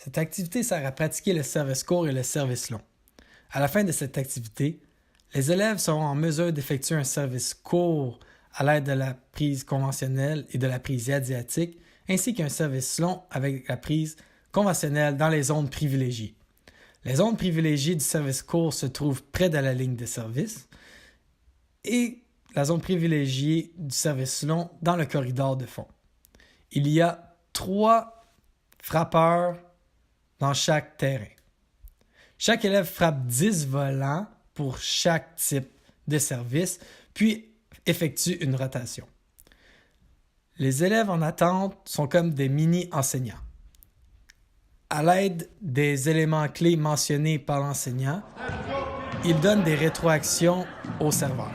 Cette activité sert à pratiquer le service court et le service long. À la fin de cette activité, les élèves seront en mesure d'effectuer un service court à l'aide de la prise conventionnelle et de la prise asiatique, ainsi qu'un service long avec la prise conventionnelle dans les zones privilégiées. Les zones privilégiées du service court se trouvent près de la ligne de service et la zone privilégiée du service long dans le corridor de fond. Il y a 3 frappeurs dans chaque terrain. Chaque élève frappe 10 volants pour chaque type de service, puis effectue une rotation. Les élèves en attente sont comme des mini-enseignants. À l'aide des éléments clés mentionnés par l'enseignant, ils donnent des rétroactions au serveur.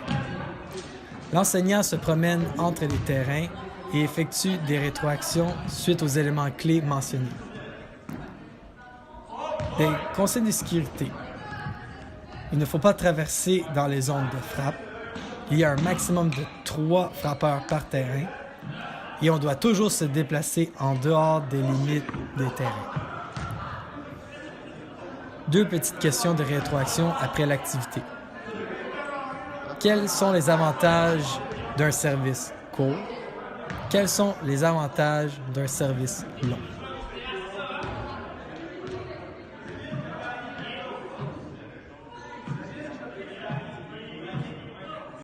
L'enseignant se promène entre les terrains et effectue des rétroactions suite aux éléments clés mentionnés. Des conseils de sécurité. Il ne faut pas traverser dans les zones de frappe. Il y a un maximum de 3 frappeurs par terrain et on doit toujours se déplacer en dehors des limites des terrains. 2 petites questions de rétroaction après l'activité. Quels sont les avantages d'un service court? Quels sont les avantages d'un service long?